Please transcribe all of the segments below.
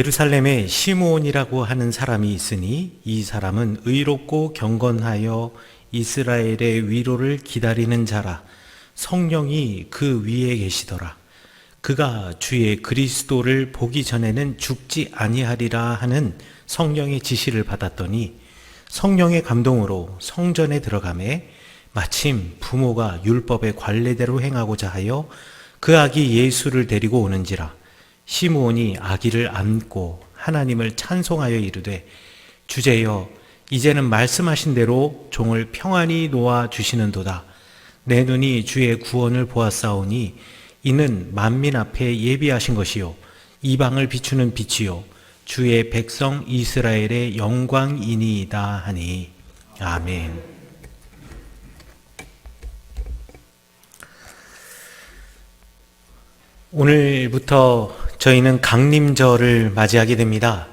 예루살렘에 시므온이라고 하는 사람이 있으니 이 사람은 의롭고 경건하여 이스라엘의 위로를 기다리는 자라. 성령이 그 위에 계시더라. 그가 주의 그리스도를 보기 전에는 죽지 아니하리라 하는 성령의 지시를 받았더니 성령의 감동으로 성전에 들어가매 마침 부모가 율법의 관례대로 행하고자 하여 그 아기 예수를 데리고 오는지라. 시므온이 아기를 안고 하나님을 찬송하여 이르되, 주제여, 이제는 말씀하신 대로 종을 평안히 놓아 주시는도다. 내 눈이 주의 구원을 보았사오니 이는 만민 앞에 예비하신 것이요 이방을 비추는 빛이요 주의 백성 이스라엘의 영광이니이다 하니. 아멘. 오늘부터 저희는 강림절을 맞이하게 됩니다.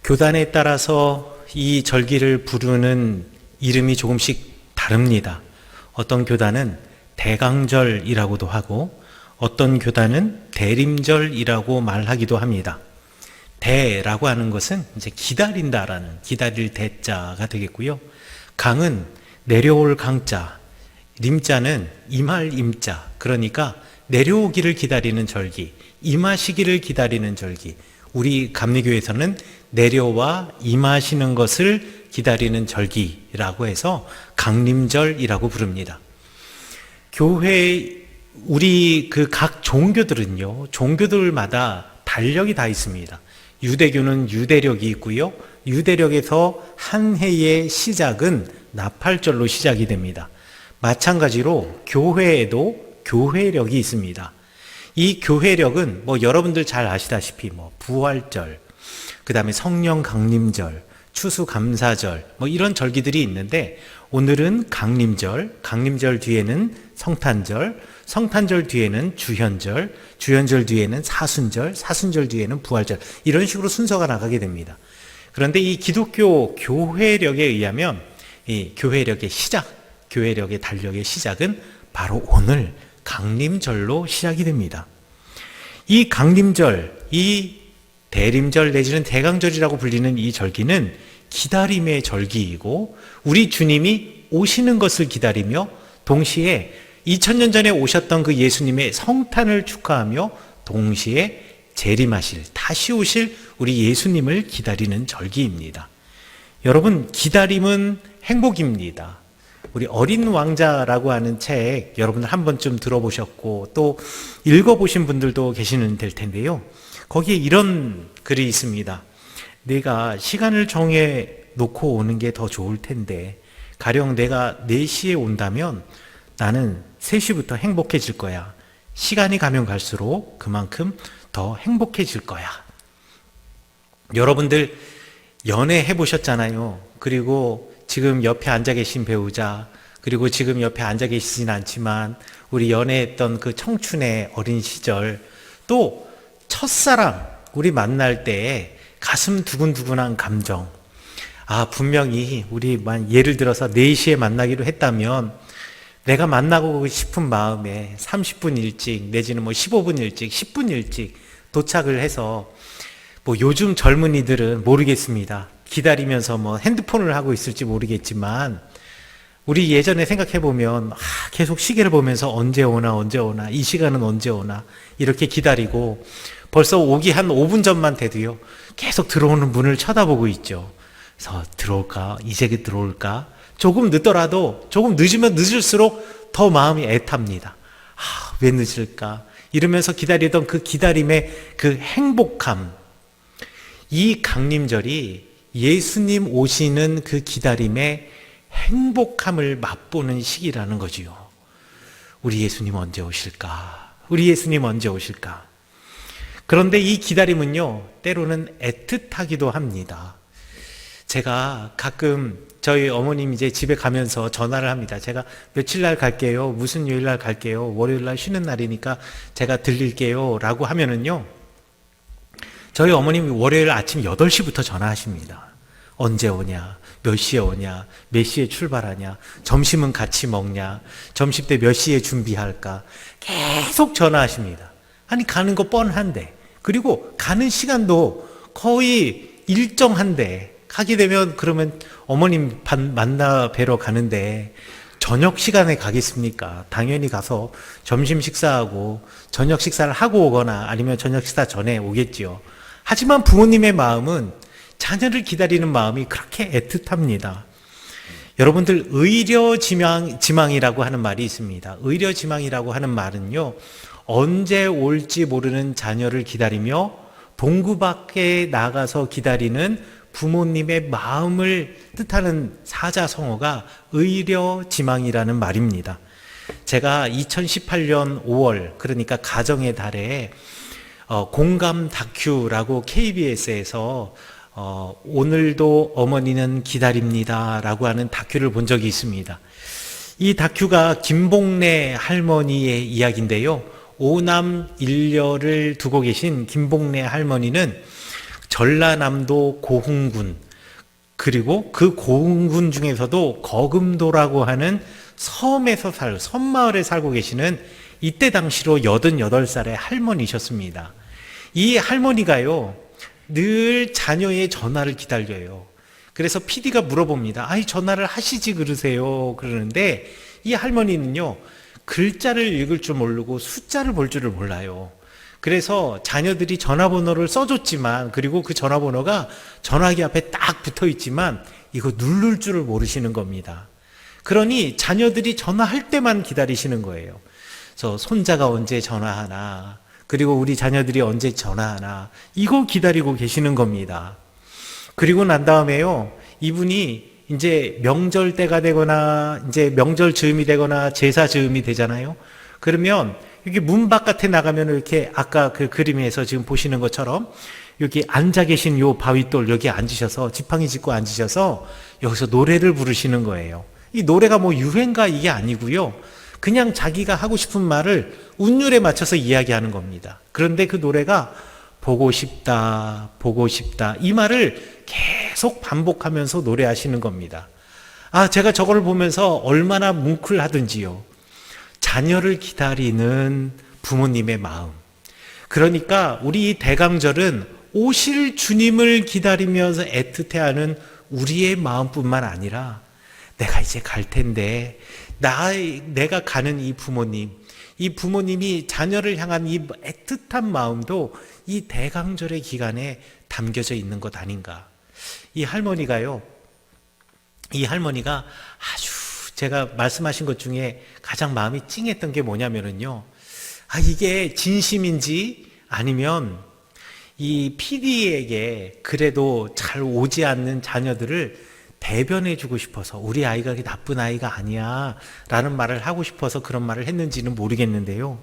교단에 따라서 이 절기를 부르는 이름이 조금씩 다릅니다. 어떤 교단은 대강절이라고도 하고 어떤 교단은 대림절이라고 말하기도 합니다. 대라고 하는 것은 이제 기다린다라는, 기다릴 대자가 되겠고요. 강은 내려올 강자, 림자는 임할 임자, 그러니까 내려오기를 기다리는 절기, 임하시기를 기다리는 절기. 우리 감리교에서는 내려와 임하시는 것을 기다리는 절기라고 해서 강림절이라고 부릅니다. 교회, 우리 그 각 종교들은요, 종교들마다 달력이 다 있습니다. 유대교는 유대력이 있고요. 유대력에서 한 해의 시작은 나팔절로 시작이 됩니다. 마찬가지로 교회에도 교회력이 있습니다. 이 교회력은 여러분들 잘 아시다시피 부활절, 그 다음에 성령 강림절, 추수감사절 이런 절기들이 있는데, 오늘은 강림절, 강림절 뒤에는 성탄절, 성탄절 뒤에는 주현절, 주현절 뒤에는 사순절, 사순절 뒤에는 부활절, 이런 식으로 순서가 나가게 됩니다. 그런데 이 기독교 교회력에 의하면 이 교회력의 시작, 교회력의 달력의 시작은 바로 오늘 강림절로 시작이 됩니다. 이 강림절, 이 대림절 내지는 대강절이라고 불리는 이 절기는 기다림의 절기이고, 우리 주님이 오시는 것을 기다리며 동시에 2000년 전에 오셨던 그 예수님의 성탄을 축하하며 동시에 재림하실, 다시 오실 우리 예수님을 기다리는 절기입니다. 여러분, 기다림은 행복입니다. 우리 어린 왕자라고 하는 책 여러분들 한 번쯤 들어보셨고 또 읽어보신 분들도 계시는 될 텐데요. 거기에 이런 글이 있습니다. 내가 시간을 정해 놓고 오는 게 더 좋을 텐데, 가령 내가 4시에 온다면 나는 3시부터 행복해질 거야. 시간이 가면 갈수록 그만큼 더 행복해질 거야. 여러분들 연애 해보셨잖아요. 그리고 지금 옆에 앉아 계신 배우자, 그리고 지금 옆에 앉아 계시진 않지만 우리 연애했던 그 청춘의 어린 시절, 또 첫사랑 우리 만날 때에 가슴 두근두근한 감정. 분명히 우리 예를 들어서 4시에 만나기로 했다면 내가 만나고 싶은 마음에 30분 일찍 내지는 15분 일찍, 10분 일찍 도착을 해서, 요즘 젊은이들은 모르겠습니다. 기다리면서 핸드폰을 하고 있을지 모르겠지만, 우리 예전에 생각해보면 계속 시계를 보면서 언제 오나 언제 오나, 이 시간은 언제 오나 이렇게 기다리고, 벌써 오기 한 5분 전만 돼도요 계속 들어오는 문을 쳐다보고 있죠. 그래서 들어올까? 이제 들어올까? 조금 늦더라도, 조금 늦으면 늦을수록 더 마음이 애탑니다. 왜 늦을까? 이러면서 기다리던 그 기다림의 그 행복함, 이 강림절이 예수님 오시는 그 기다림의 행복함을 맛보는 시기라는 거지요. 우리 예수님 언제 오실까? 우리 예수님 언제 오실까? 그런데 이 기다림은요, 때로는 애틋하기도 합니다. 제가 가끔 저희 어머님 이제 집에 가면서 전화를 합니다. 제가 며칠 날 갈게요. 무슨 요일 날 갈게요. 월요일 날 쉬는 날이니까 제가 들릴게요. 라고 하면은요, 저희 어머님이 월요일 아침 8시부터 전화하십니다. 언제 오냐? 몇 시에 오냐? 몇 시에 출발하냐? 점심은 같이 먹냐? 점심 때 몇 시에 준비할까? 계속 전화하십니다. 아니, 가는 거 뻔한데 그리고 가는 시간도 거의 일정한데, 가게 되면 그러면 어머님 만나 뵈러 가는데 저녁 시간에 가겠습니까? 당연히 가서 점심 식사하고 저녁 식사를 하고 오거나 아니면 저녁 식사 전에 오겠지요. 하지만 부모님의 마음은 자녀를 기다리는 마음이 그렇게 애틋합니다. 여러분들, 의려지망이라고 하는 말이 있습니다. 의려지망이라고 하는 말은요, 언제 올지 모르는 자녀를 기다리며 동구 밖에 나가서 기다리는 부모님의 마음을 뜻하는 사자성어가 의려지망이라는 말입니다. 제가 2018년 5월, 그러니까 가정의 달에 공감 다큐라고 KBS에서 오늘도 어머니는 기다립니다 라고 하는 다큐를 본 적이 있습니다. 이 다큐가 김봉래 할머니의 이야기인데요. 오남 일녀를 두고 계신 김봉래 할머니는 전라남도 고흥군, 그리고 그 고흥군 중에서도 거금도라고 하는 섬마을에 살고 계시는 이때 당시로 88살의 할머니셨습니다. 이 할머니가요, 늘 자녀의 전화를 기다려요. 그래서 PD가 물어봅니다. 아이, 전화를 하시지 그러세요. 그러는데 이 할머니는요, 글자를 읽을 줄 모르고 숫자를 볼 줄을 몰라요. 그래서 자녀들이 전화번호를 써줬지만, 그리고 그 전화번호가 전화기 앞에 딱 붙어 있지만 이거 누를 줄을 모르시는 겁니다. 그러니 자녀들이 전화할 때만 기다리시는 거예요. 그래서 손자가 언제 전화하나, 그리고 우리 자녀들이 언제 전화하나, 이거 기다리고 계시는 겁니다. 그리고 난 다음에요, 이분이 이제 명절 때가 되거나 이제 명절 즈음이 되거나 제사 즈음이 되잖아요. 그러면 여기 문 바깥에 나가면 이렇게 아까 그 그림에서 지금 보시는 것처럼 여기 앉아 계신 요 바위돌 여기 앉으셔서, 지팡이 짚고 앉으셔서 여기서 노래를 부르시는 거예요. 이 노래가 뭐 유행가 이게 아니고요, 그냥 자기가 하고 싶은 말을 운율에 맞춰서 이야기하는 겁니다. 그런데 그 노래가 보고 싶다, 보고 싶다, 이 말을 계속 반복하면서 노래하시는 겁니다. 아, 제가 저걸 보면서 얼마나 뭉클하든지요. 자녀를 기다리는 부모님의 마음. 그러니까 우리 이 대강절은 오실 주님을 기다리면서 애틋해하는 우리의 마음뿐만 아니라, 내가 이제 갈 텐데 내가 가는 이 부모님이 자녀를 향한 이 애틋한 마음도 이 대강절의 기간에 담겨져 있는 것 아닌가. 이 할머니가 아주, 제가 말씀하신 것 중에 가장 마음이 찡했던 게 뭐냐면요, 이게 진심인지 아니면 이 PD에게 그래도 잘 오지 않는 자녀들을 대변해주고 싶어서, 우리 아이가 나쁜 아이가 아니야 라는 말을 하고 싶어서 그런 말을 했는지는 모르겠는데요,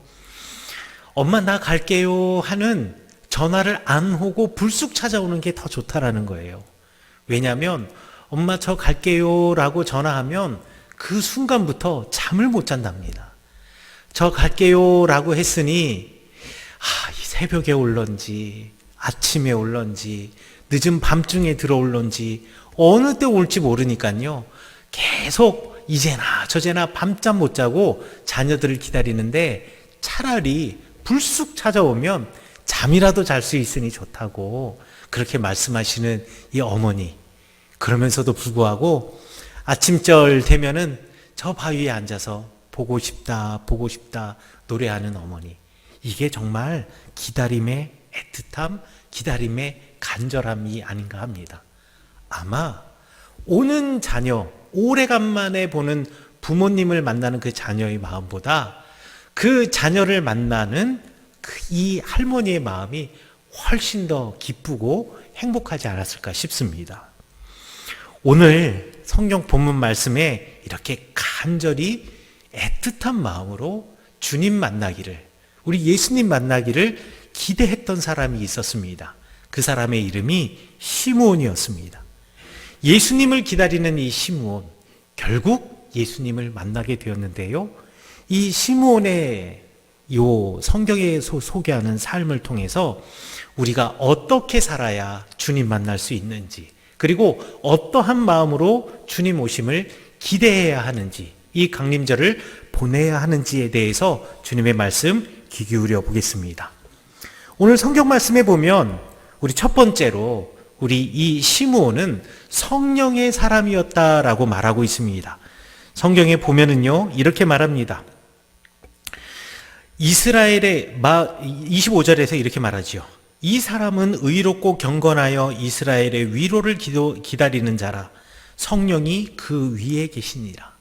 엄마 나 갈게요 하는 전화를 안 오고 불쑥 찾아오는 게 더 좋다라는 거예요. 왜냐하면 엄마 저 갈게요 라고 전화하면 그 순간부터 잠을 못 잔답니다. 저 갈게요 라고 했으니 이 새벽에 올런지 아침에 올런지 늦은 밤중에 들어올런지 어느 때 올지 모르니까요, 계속 이제나 저제나 밤잠 못 자고 자녀들을 기다리는데, 차라리 불쑥 찾아오면 잠이라도 잘 수 있으니 좋다고 그렇게 말씀하시는 이 어머니, 그러면서도 불구하고 아침절 되면은 저 바위에 앉아서 보고 싶다 보고 싶다 노래하는 어머니, 이게 정말 기다림의 애틋함, 기다림의 간절함이 아닌가 합니다. 아마 오는 자녀, 오래간만에 보는 부모님을 만나는 그 자녀의 마음보다 그 자녀를 만나는 이 할머니의 마음이 훨씬 더 기쁘고 행복하지 않았을까 싶습니다. 오늘 성경 본문 말씀에 이렇게 간절히 애틋한 마음으로 주님 만나기를, 우리 예수님 만나기를 기대했던 사람이 있었습니다. 그 사람의 이름이 시므온이었습니다. 예수님을 기다리는 이 시므온, 결국 예수님을 만나게 되었는데요, 이 시므온의 요 성경에서 소개하는 삶을 통해서 우리가 어떻게 살아야 주님 만날 수 있는지, 그리고 어떠한 마음으로 주님 오심을 기대해야 하는지, 이 강림절을 보내야 하는지에 대해서 주님의 말씀 귀 기울여 보겠습니다. 오늘 성경 말씀에 보면 우리 첫 번째로 우리 이 시므온은 성령의 사람이었다라고 말하고 있습니다. 성경에 보면은요, 이렇게 말합니다. 이스라엘의 25절에서 이렇게 말하지요. 이 사람은 의롭고 경건하여 이스라엘의 위로를 기다리는 자라. 성령이 그 위에 계시니라.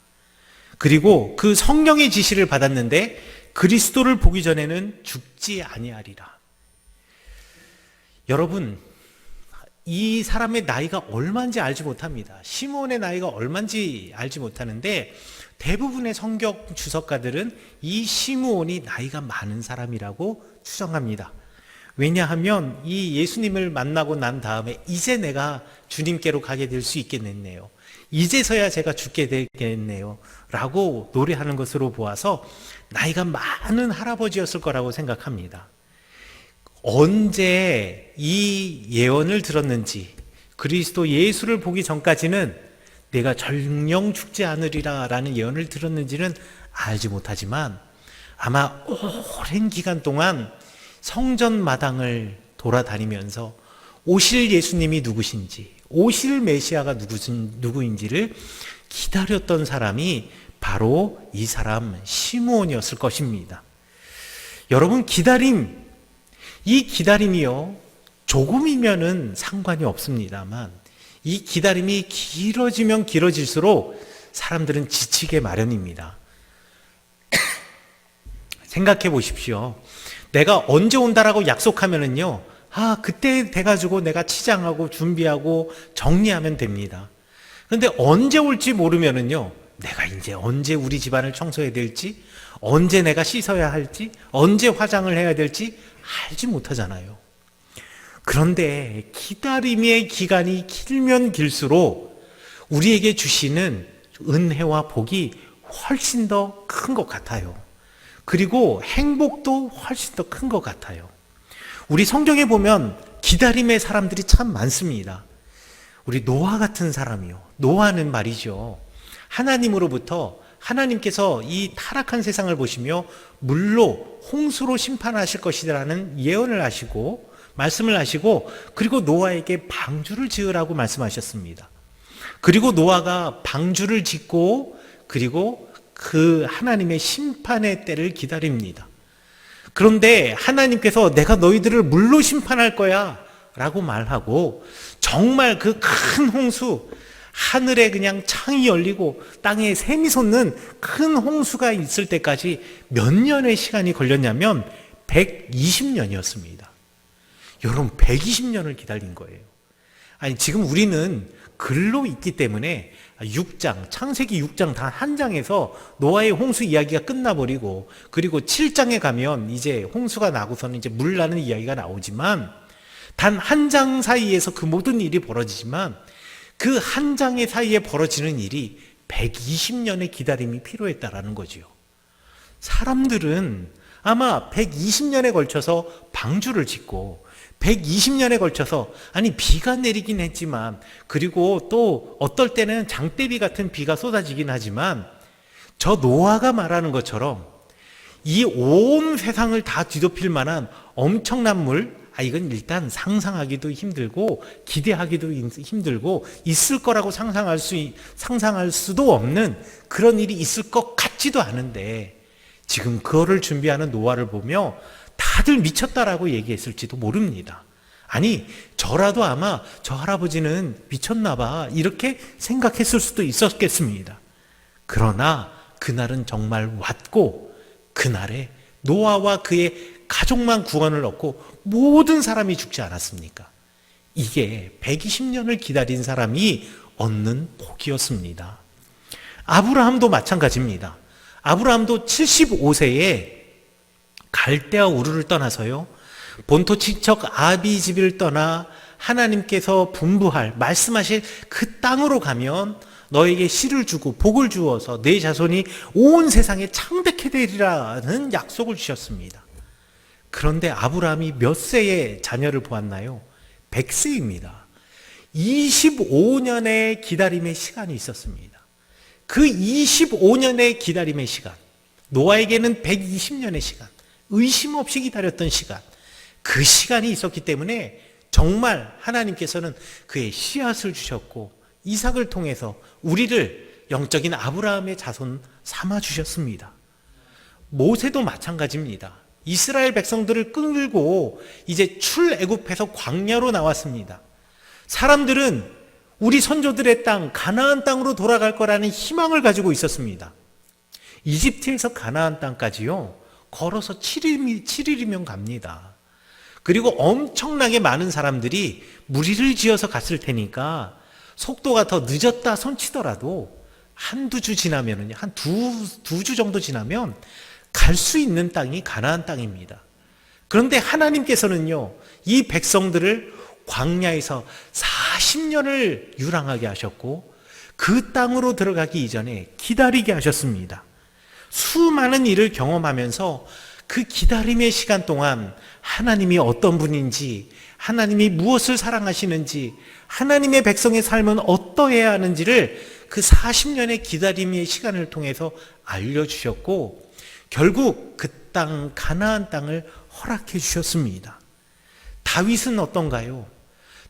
그리고 그 성령의 지시를 받았는데 그리스도를 보기 전에는 죽지 아니하리라. 여러분, 이 사람의 나이가 얼마인지 알지 못합니다. 시므온의 나이가 얼마인지 알지 못하는데 대부분의 성경 주석가들은 이 시므온이 나이가 많은 사람이라고 추정합니다. 왜냐하면 이 예수님을 만나고 난 다음에 이제 내가 주님께로 가게 될 수 있겠네요. 이제서야 제가 죽게 되겠네요. 라고 노래하는 것으로 보아서 나이가 많은 할아버지였을 거라고 생각합니다. 언제 이 예언을 들었는지 그리스도 예수를 보기 전까지는 내가 정령 죽지 않으리라 라는 예언을 들었는지는 알지 못하지만 아마 오랜 기간 동안 성전 마당을 돌아다니면서 오실 예수님이 누구신지, 오실 메시아가 누구인지를 기다렸던 사람이 바로 이 사람 시므온이었을 것입니다. 여러분, 이 기다림이요, 조금이면은 상관이 없습니다만 이 기다림이 길어지면 길어질수록 사람들은 지치게 마련입니다. 생각해 보십시오. 내가 언제 온다라고 약속하면은요, 그때 돼가지고 내가 치장하고 준비하고 정리하면 됩니다. 그런데 언제 올지 모르면은요, 내가 이제 언제 우리 집안을 청소해야 될지, 언제 내가 씻어야 할지, 언제 화장을 해야 될지 알지 못하잖아요. 그런데 기다림의 기간이 길면 길수록 우리에게 주시는 은혜와 복이 훨씬 더 큰 것 같아요. 그리고 행복도 훨씬 더 큰 것 같아요. 우리 성경에 보면 기다림의 사람들이 참 많습니다. 우리 노아 같은 사람이요. 노아는 말이죠, 하나님으로부터 하나님께서 이 타락한 세상을 보시며 물로 홍수로 심판하실 것이라는 예언을 하시고 말씀을 하시고, 그리고 노아에게 방주를 지으라고 말씀하셨습니다. 그리고 노아가 방주를 짓고 그리고 그 하나님의 심판의 때를 기다립니다. 그런데 하나님께서 내가 너희들을 물로 심판할 거야 라고 말하고, 정말 그 큰 홍수, 하늘에 그냥 창이 열리고 땅에 샘이 솟는 큰 홍수가 있을 때까지 몇 년의 시간이 걸렸냐면 120년이었습니다. 여러분, 120년을 기다린 거예요. 아니, 지금 우리는 글로 있기 때문에 6장, 창세기 6장 단 한 장에서 노아의 홍수 이야기가 끝나버리고, 그리고 7장에 가면 이제 홍수가 나고서는 이제 물 나는 이야기가 나오지만, 단 한 장 사이에서 그 모든 일이 벌어지지만 그 한 장의 사이에 벌어지는 일이 120년의 기다림이 필요했다라는 거지요. 사람들은 아마 120년에 걸쳐서 방주를 짓고 120년에 걸쳐서, 아니 비가 내리긴 했지만, 그리고 또 어떨 때는 장대비 같은 비가 쏟아지긴 하지만, 저 노아가 말하는 것처럼 이 온 세상을 다 뒤덮일 만한 엄청난 물, 이건 일단 상상하기도 힘들고 기대하기도 힘들고 있을 거라고 상상할 수도 없는 그런 일이 있을 것 같지도 않은데, 지금 그거를 준비하는 노아를 보며 다들 미쳤다라고 얘기했을지도 모릅니다. 아니, 저라도 아마 저 할아버지는 미쳤나 봐 이렇게 생각했을 수도 있었겠습니다. 그러나 그날은 정말 왔고, 그날에 노아와 그의 가족만 구원을 얻고 모든 사람이 죽지 않았습니까? 이게 120년을 기다린 사람이 얻는 복이었습니다. 아브라함도 마찬가지입니다. 아브라함도 75세에 갈대아 우르를 떠나서요, 본토 친척 아비 집을 떠나 하나님께서 분부할 말씀하실 그 땅으로 가면 너에게 씨를 주고 복을 주어서 내 자손이 온 세상에 창대케 되리라는 약속을 주셨습니다. 그런데 아브라함이 몇 세의 자녀를 보았나요? 100세입니다. 25년의 기다림의 시간이 있었습니다. 그 25년의 기다림의 시간, 노아에게는 120년의 시간, 의심 없이 기다렸던 시간, 그 시간이 있었기 때문에 정말 하나님께서는 그의 씨앗을 주셨고 이삭을 통해서 우리를 영적인 아브라함의 자손 삼아 주셨습니다. 모세도 마찬가지입니다. 이스라엘 백성들을 끌고 이제 출애굽해서 광야로 나왔습니다. 사람들은 우리 선조들의 땅 가나안 땅으로 돌아갈 거라는 희망을 가지고 있었습니다. 이집트에서 가나안 땅까지요 걸어서 7일이면 갑니다. 그리고 엄청나게 많은 사람들이 무리를 지어서 갔을 테니까 속도가 더 늦었다 손치더라도 한두 주 지나면은 한 두 주 정도 지나면 갈 수 있는 땅이 가나안 땅입니다. 그런데 하나님께서는요 이 백성들을 광야에서 40년을 유랑하게 하셨고 그 땅으로 들어가기 이전에 기다리게 하셨습니다. 수많은 일을 경험하면서 그 기다림의 시간 동안 하나님이 어떤 분인지, 하나님이 무엇을 사랑하시는지, 하나님의 백성의 삶은 어떠해야 하는지를 그 40년의 기다림의 시간을 통해서 알려주셨고 결국 그 땅 가나안 땅을 허락해 주셨습니다. 다윗은 어떤가요?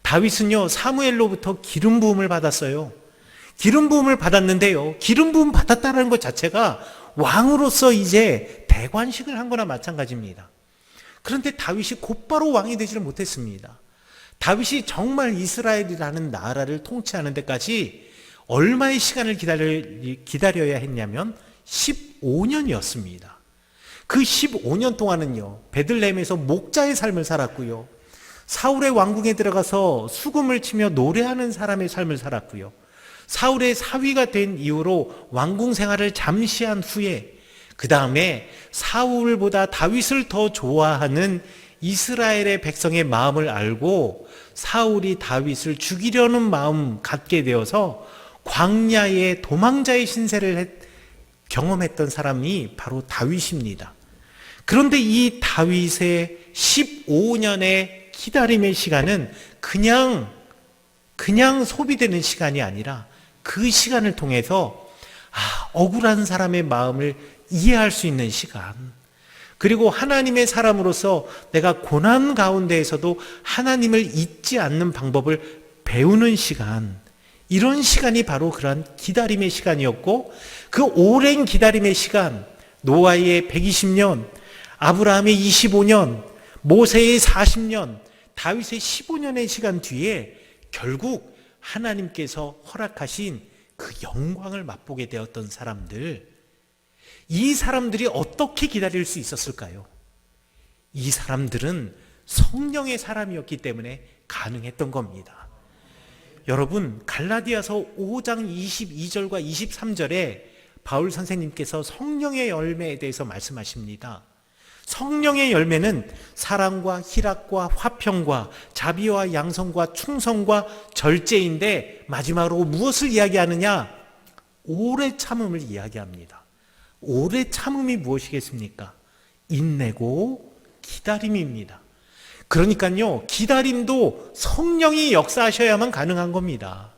다윗은요 사무엘로부터 기름 부음을 받았어요. 기름 부음을 받았는데요 기름 부음 받았다는 것 자체가 왕으로서 이제 대관식을 한 거나 마찬가지입니다. 그런데 다윗이 곧바로 왕이 되지를 못했습니다. 다윗이 정말 이스라엘이라는 나라를 통치하는 데까지 얼마의 시간을 기다려야 했냐면 15년이었습니다. 그 15년 동안은요 베들레헴에서 목자의 삶을 살았고요, 사울의 왕궁에 들어가서 수금을 치며 노래하는 사람의 삶을 살았고요, 사울의 사위가 된 이후로 왕궁 생활을 잠시 한 후에 그 다음에 사울보다 다윗을 더 좋아하는 이스라엘의 백성의 마음을 알고 사울이 다윗을 죽이려는 마음 갖게 되어서 광야의 도망자의 신세를 경험했던 사람이 바로 다윗입니다. 그런데 이 다윗의 15년의 기다림의 시간은 그냥 소비되는 시간이 아니라 그 시간을 통해서 억울한 사람의 마음을 이해할 수 있는 시간, 그리고 하나님의 사람으로서 내가 고난 가운데에서도 하나님을 잊지 않는 방법을 배우는 시간, 이런 시간이 바로 그러한 기다림의 시간이었고 그 오랜 기다림의 시간, 노아의 120년, 아브라함의 25년, 모세의 40년, 다윗의 15년의 시간 뒤에 결국 하나님께서 허락하신 그 영광을 맛보게 되었던 사람들, 이 사람들이 어떻게 기다릴 수 있었을까요? 이 사람들은 성령의 사람이었기 때문에 가능했던 겁니다. 여러분, 갈라디아서 5장 22절과 23절에 바울 선생님께서 성령의 열매에 대해서 말씀하십니다. 성령의 열매는 사랑과 희락과 화평과 자비와 양성과 충성과 절제인데 마지막으로 무엇을 이야기하느냐? 오래 참음을 이야기합니다. 오래 참음이 무엇이겠습니까? 인내고 기다림입니다. 그러니까요, 기다림도 성령이 역사하셔야만 가능한 겁니다.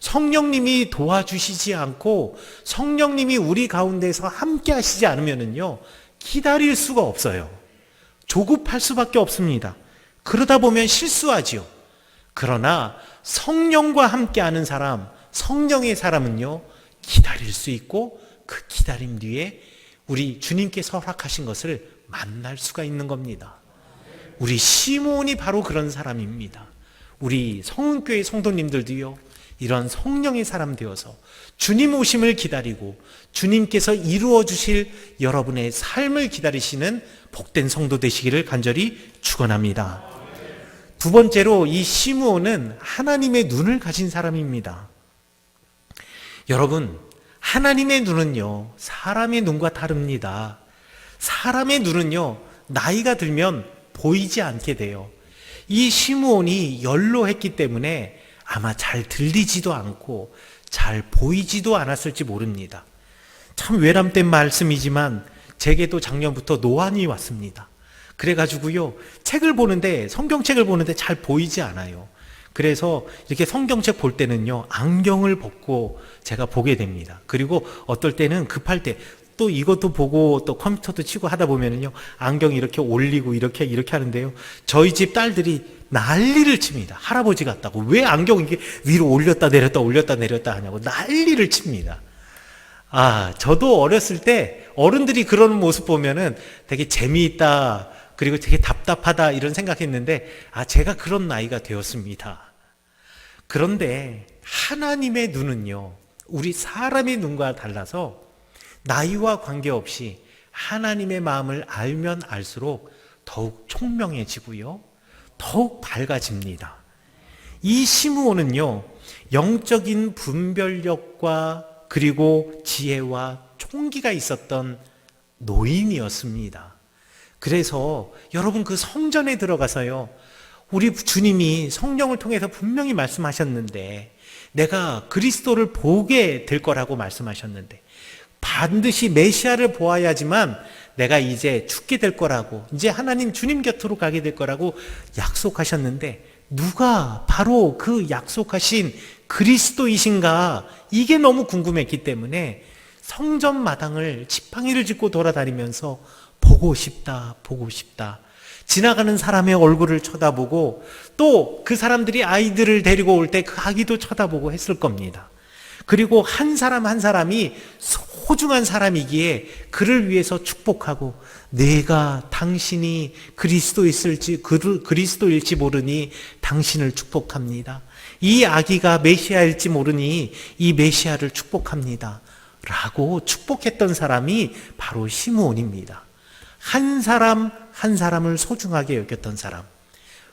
성령님이 도와주시지 않고 성령님이 우리 가운데서 함께 하시지 않으면요 기다릴 수가 없어요. 조급할 수밖에 없습니다. 그러다 보면 실수하지요. 그러나 성령과 함께하는 사람, 성령의 사람은요 기다릴 수 있고 그 기다림 뒤에 우리 주님께서 허락하신 것을 만날 수가 있는 겁니다. 우리 시므온이 바로 그런 사람입니다. 우리 성은교회 성도님들도요 이런 성령의 사람 되어서 주님 오심을 기다리고 주님께서 이루어 주실 여러분의 삶을 기다리시는 복된 성도 되시기를 간절히 축원합니다. 두 번째로 이 시므온은 하나님의 눈을 가진 사람입니다. 여러분, 하나님의 눈은요 사람의 눈과 다릅니다. 사람의 눈은요 나이가 들면 보이지 않게 돼요. 이 시므온이 연로했기 때문에 아마 잘 들리지도 않고 잘 보이지도 않았을지 모릅니다. 참 외람된 말씀이지만 제게도 작년부터 노안이 왔습니다. 그래가지고요 책을 보는데, 성경책을 보는데 잘 보이지 않아요. 그래서 이렇게 성경책 볼 때는요 안경을 벗고 제가 보게 됩니다. 그리고 어떨 때는 급할 때 또 이것도 보고 또 컴퓨터도 치고 하다 보면은요, 안경 이렇게 올리고 이렇게 하는데요. 저희 집 딸들이 난리를 칩니다. 할아버지 같다고. 왜 안경 이게 위로 올렸다 내렸다 하냐고 난리를 칩니다. 저도 어렸을 때 어른들이 그러는 모습 보면은 되게 재미있다, 그리고 되게 답답하다 이런 생각했는데, 제가 그런 나이가 되었습니다. 그런데 하나님의 눈은요, 우리 사람의 눈과 달라서 나이와 관계없이 하나님의 마음을 알면 알수록 더욱 총명해지고요, 더욱 밝아집니다. 이 시므온은요, 영적인 분별력과 그리고 지혜와 총기가 있었던 노인이었습니다. 그래서 여러분, 그 성전에 들어가서요, 우리 주님이 성령을 통해서 분명히 말씀하셨는데, 내가 그리스도를 보게 될 거라고 말씀하셨는데, 반드시 메시아를 보아야지만 내가 이제 죽게 될 거라고, 이제 하나님 주님 곁으로 가게 될 거라고 약속하셨는데, 누가 바로 그 약속하신 그리스도이신가, 이게 너무 궁금했기 때문에 성전 마당을 지팡이를 짚고 돌아다니면서 보고 싶다, 보고 싶다. 지나가는 사람의 얼굴을 쳐다보고, 또 그 사람들이 아이들을 데리고 올 때 그 아기도 쳐다보고 했을 겁니다. 그리고 한 사람 한 사람이 소중한 사람이기에 그를 위해서 축복하고, 내가 당신이 그리스도일지 모르니 당신을 축복합니다. 이 아기가 메시아일지 모르니 이 메시아를 축복합니다. 라고 축복했던 사람이 바로 시므온입니다. 한 사람 한 사람을 소중하게 여겼던 사람.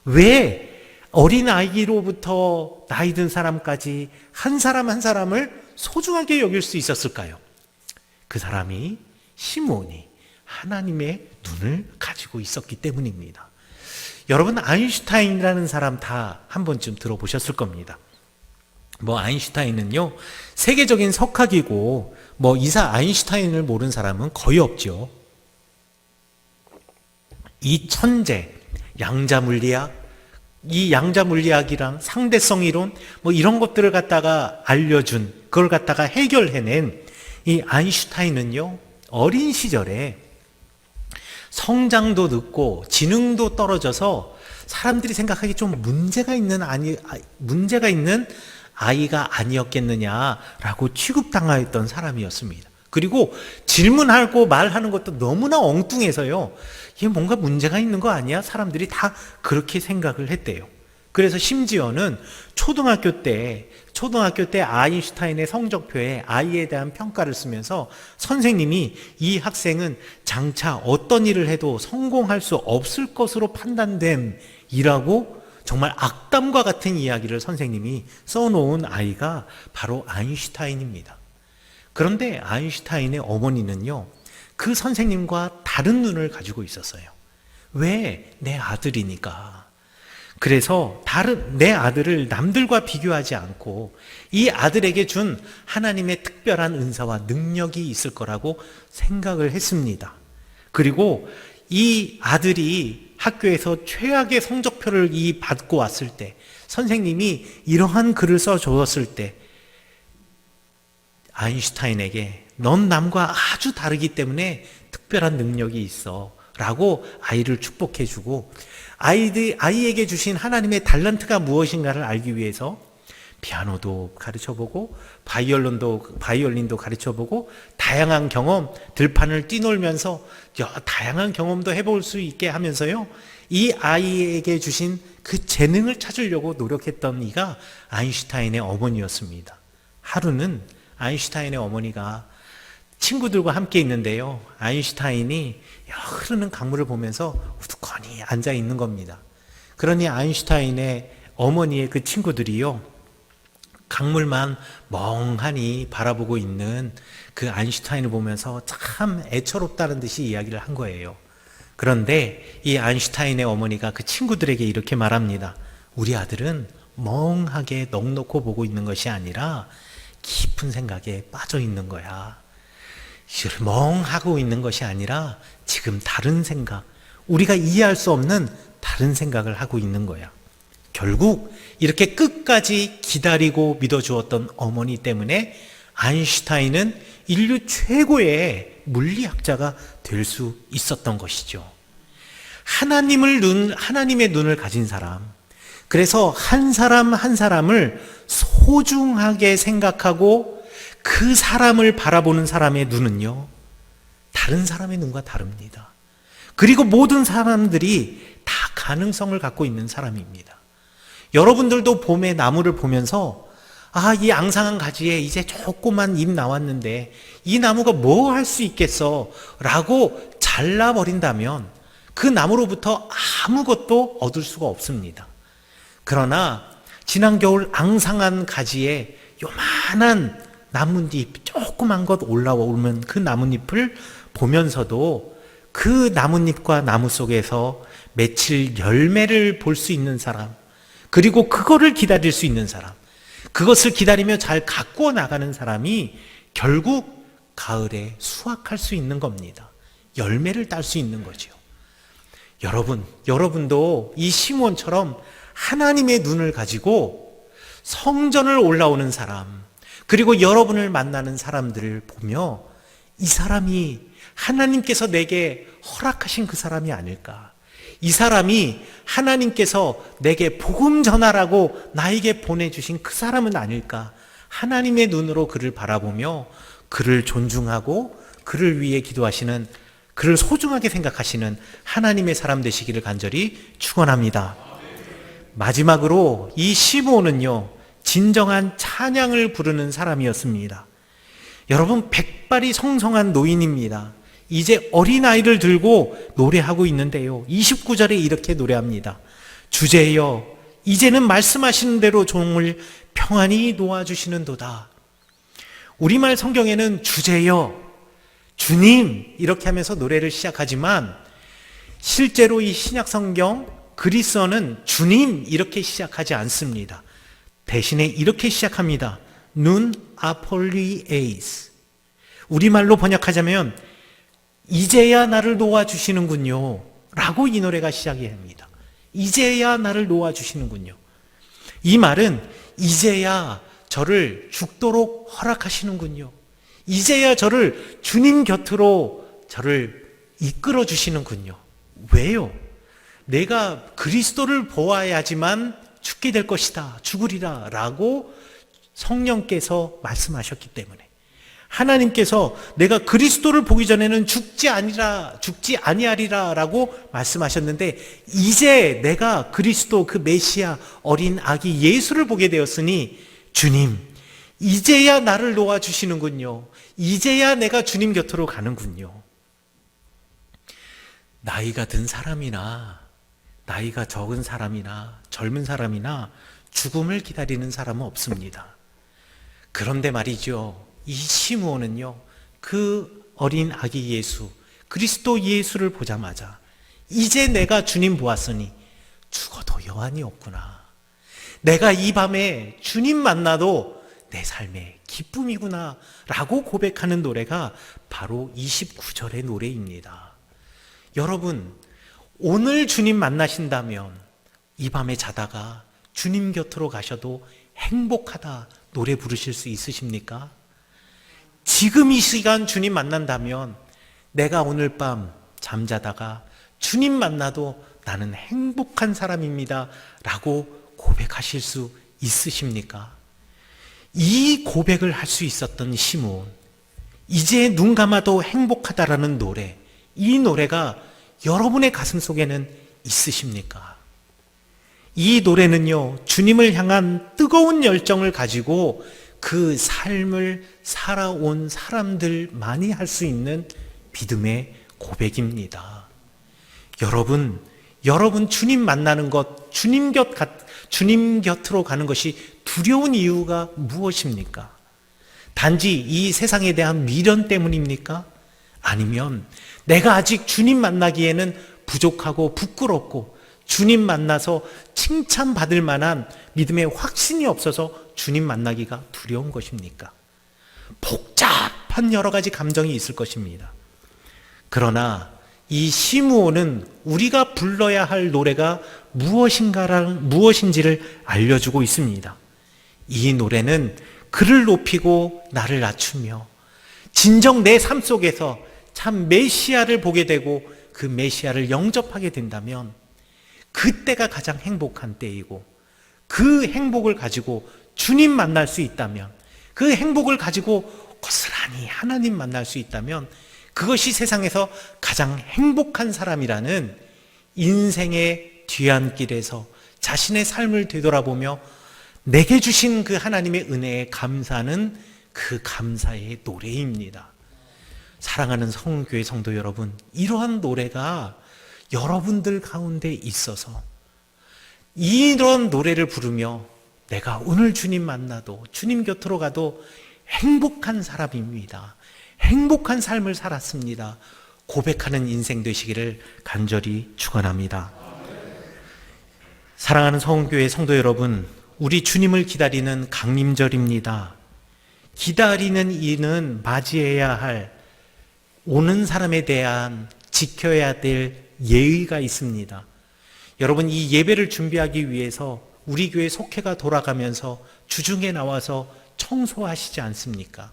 왜 어린 아이로부터 나이 든 사람까지 한 사람 한 사람을 소중하게 여길 수 있었을까요? 그 사람이, 시므온이 하나님의 눈을 가지고 있었기 때문입니다. 여러분, 아인슈타인이라는 사람 다 한 번쯤 들어보셨을 겁니다. 아인슈타인은요, 세계적인 석학이고, 이사 아인슈타인을 모르는 사람은 거의 없죠. 이 천재, 양자물리학, 이 양자물리학이랑 상대성 이론, 이런 것들을 갖다가 알려준, 그걸 갖다가 해결해낸 이 아인슈타인은요, 어린 시절에 성장도 늦고 지능도 떨어져서 사람들이 생각하기 좀 문제가 있는 아이가 아니었겠느냐라고 취급당하였던 사람이었습니다. 그리고 질문하고 말하는 것도 너무나 엉뚱해서요, 이게 뭔가 문제가 있는 거 아니야? 사람들이 다 그렇게 생각을 했대요. 그래서 심지어는 초등학교 때 아인슈타인의 성적표에 아이에 대한 평가를 쓰면서 선생님이, 이 학생은 장차 어떤 일을 해도 성공할 수 없을 것으로 판단됨이라고 정말 악담과 같은 이야기를 선생님이 써놓은 아이가 바로 아인슈타인입니다. 그런데 아인슈타인의 어머니는요, 그 선생님과 다른 눈을 가지고 있었어요. 왜? 내 아들이니까. 그래서 내 아들을 남들과 비교하지 않고 이 아들에게 준 하나님의 특별한 은사와 능력이 있을 거라고 생각을 했습니다. 그리고 이 아들이 학교에서 최악의 성적표를 받고 왔을 때, 선생님이 이러한 글을 써주었을 때, 아인슈타인에게 넌 남과 아주 다르기 때문에 특별한 능력이 있어 라고 아이를 축복해주고, 아이에게 주신 하나님의 달란트가 무엇인가를 알기 위해서 피아노도 가르쳐보고 바이올린도 가르쳐보고, 다양한 경험, 들판을 뛰놀면서 다양한 경험도 해볼 수 있게 하면서요, 이 아이에게 주신 그 재능을 찾으려고 노력했던 이가 아인슈타인의 어머니였습니다. 하루는 아인슈타인의 어머니가 친구들과 함께 있는데요, 아인슈타인이 흐르는 강물을 보면서 우두커니 앉아 있는 겁니다. 그러니 아인슈타인의 어머니의 그 친구들이요, 강물만 멍하니 바라보고 있는 그 아인슈타인을 보면서 참 애처롭다는 듯이 이야기를 한 거예요. 그런데 이 아인슈타인의 어머니가 그 친구들에게 이렇게 말합니다. 우리 아들은 멍하게 넋놓고 보고 있는 것이 아니라 깊은 생각에 빠져 있는 거야. 멍하고 있는 것이 아니라 지금 다른 생각, 우리가 이해할 수 없는 다른 생각을 하고 있는 거야. 결국 이렇게 끝까지 기다리고 믿어주었던 어머니 때문에 아인슈타인은 인류 최고의 물리학자가 될 수 있었던 것이죠. 하나님의 눈을 가진 사람, 그래서 한 사람 한 사람을 소중하게 생각하고 그 사람을 바라보는 사람의 눈은요, 다른 사람의 눈과 다릅니다. 그리고 모든 사람들이 다 가능성을 갖고 있는 사람입니다. 여러분들도 봄에 나무를 보면서 이 앙상한 가지에 이제 조그만 잎 나왔는데 이 나무가 뭐 할 수 있겠어 라고 잘라버린다면 그 나무로부터 아무것도 얻을 수가 없습니다. 그러나 지난 겨울 앙상한 가지에 요만한 나뭇잎 조그만 것 올라오면 그 나뭇잎을 보면서도 그 나뭇잎과 나무 속에서 맺힐 열매를 볼 수 있는 사람, 그리고 그거를 기다릴 수 있는 사람, 그것을 기다리며 잘 가꾸어 나가는 사람이 결국 가을에 수확할 수 있는 겁니다. 열매를 딸 수 있는 거죠. 여러분도 이 시므온처럼 하나님의 눈을 가지고 성전을 올라오는 사람, 그리고 여러분을 만나는 사람들을 보며 이 사람이 하나님께서 내게 허락하신 그 사람이 아닐까, 이 사람이 하나님께서 내게 복음 전하라고 나에게 보내주신 그 사람은 아닐까, 하나님의 눈으로 그를 바라보며 그를 존중하고 그를 위해 기도하시는, 그를 소중하게 생각하시는 하나님의 사람 되시기를 간절히 축원합니다. 마지막으로 이 시므온은요, 진정한 찬양을 부르는 사람이었습니다. 여러분, 백발이 성성한 노인입니다. 이제 어린아이를 들고 노래하고 있는데요, 29절에 이렇게 노래합니다. 주제여, 이제는 말씀하시는 대로 종을 평안히 놓아주시는도다. 우리말 성경에는 주제여, 주님 이렇게 하면서 노래를 시작하지만 실제로 이 신약 성경 그리스어는 주님 이렇게 시작하지 않습니다. 대신에 이렇게 시작합니다. 눈 아폴리에이스. 우리말로 번역하자면 이제야 나를 놓아주시는군요 라고 이 노래가 시작이 됩니다. 이제야 나를 놓아주시는군요. 이 말은 이제야 저를 죽도록 허락하시는군요. 이제야 저를 주님 곁으로 저를 이끌어 주시는군요. 왜요? 내가 그리스도를 보아야지만 죽게 될 것이다, 죽으리라 라고 성령께서 말씀하셨기 때문에, 하나님께서 내가 그리스도를 보기 전에는 죽지 아니하리라 라고 말씀하셨는데, 이제 내가 그리스도 그 메시아 어린 아기 예수를 보게 되었으니 주님 이제야 나를 놓아주시는군요. 이제야 내가 주님 곁으로 가는군요. 나이가 든 사람이나 나이가 적은 사람이나 젊은 사람이나 죽음을 기다리는 사람은 없습니다. 그런데 말이죠, 이 시므온은요, 그 어린 아기 예수, 그리스도 예수를 보자마자 이제 내가 주님 보았으니 죽어도 여한이 없구나, 내가 이 밤에 주님 만나도 내 삶의 기쁨이구나 라고 고백하는 노래가 바로 29절의 노래입니다. 여러분, 오늘 주님 만나신다면 이 밤에 자다가 주님 곁으로 가셔도 행복하다 노래 부르실 수 있으십니까? 지금 이 시간 주님 만난다면 내가 오늘 밤 잠자다가 주님 만나도 나는 행복한 사람입니다 라고 고백하실 수 있으십니까? 이 고백을 할 수 있었던 시므온, 이제 눈 감아도 행복하다라는 노래, 이 노래가 여러분의 가슴 속에는 있으십니까? 이 노래는요, 주님을 향한 뜨거운 열정을 가지고 그 삶을 살아온 사람들만이 할 수 있는 믿음의 고백입니다. 여러분 주님 만나는 것, 주님 곁으로 가는 것이 두려운 이유가 무엇입니까? 단지 이 세상에 대한 미련 때문입니까? 아니면 내가 아직 주님 만나기에는 부족하고 부끄럽고 주님 만나서 칭찬받을 만한 믿음의 확신이 없어서 주님 만나기가 두려운 것입니까? 복잡한 여러 가지 감정이 있을 것입니다. 그러나 이 시므온은 우리가 불러야 할 노래가 무엇인지를 알려주고 있습니다. 이 노래는 그를 높이고 나를 낮추며 진정 내 삶 속에서 참 메시아를 보게 되고 그 메시아를 영접하게 된다면 그때가 가장 행복한 때이고, 그 행복을 가지고 주님 만날 수 있다면, 그 행복을 가지고 고스란히 하나님 만날 수 있다면 그것이 세상에서 가장 행복한 사람이라는 인생의 뒤안길에서 자신의 삶을 되돌아보며 내게 주신 그 하나님의 은혜에 감사하는 그 감사의 노래입니다. 사랑하는 성교회 성도 여러분, 이러한 노래가 여러분들 가운데 있어서 이런 노래를 부르며 내가 오늘 주님 만나도, 주님 곁으로 가도 행복한 사람입니다, 행복한 삶을 살았습니다 고백하는 인생 되시기를 간절히 축원합니다. 사랑하는 성교회 성도 여러분, 우리 주님을 기다리는 강림절입니다. 기다리는 이는 맞이해야 할, 오는 사람에 대한 지켜야 될 예의가 있습니다. 여러분, 이 예배를 준비하기 위해서 우리 교회 속회가 돌아가면서 주중에 나와서 청소하시지 않습니까?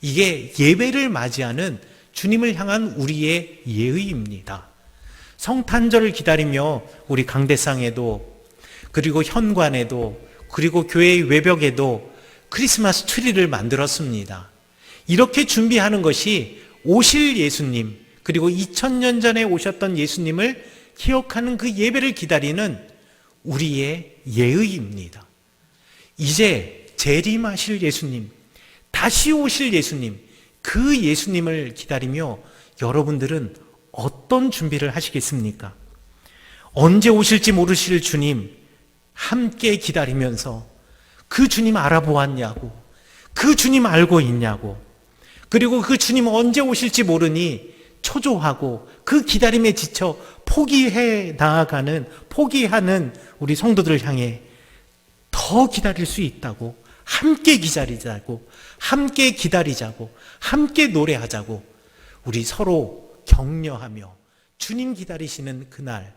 이게 예배를 맞이하는 주님을 향한 우리의 예의입니다. 성탄절을 기다리며 우리 강대상에도, 그리고 현관에도, 그리고 교회의 외벽에도 크리스마스 트리를 만들었습니다. 이렇게 준비하는 것이 오실 예수님, 그리고 2000년 전에 오셨던 예수님을 기억하는 그 예배를 기다리는 우리의 예의입니다. 이제 재림하실 예수님, 다시 오실 예수님, 그 예수님을 기다리며 여러분들은 어떤 준비를 하시겠습니까? 언제 오실지 모르실 주님 함께 기다리면서 그 주님 알아보았냐고, 그 주님 알고 있냐고, 그리고 그 주님 언제 오실지 모르니 초조하고 그 기다림에 지쳐 포기하는 우리 성도들을 향해 더 기다릴 수 있다고, 함께 기다리자고, 함께 기다리자고, 함께 노래하자고, 우리 서로 격려하며 주님 기다리시는 그날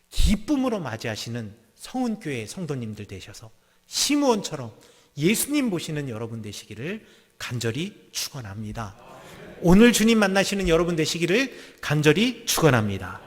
기쁨으로 맞이하시는 성은교회 성도님들 되셔서 시므온처럼 예수님 보시는 여러분 되시기를 간절히 축원합니다. 오늘 주님 만나시는 여러분 되시기를 간절히 축원합니다.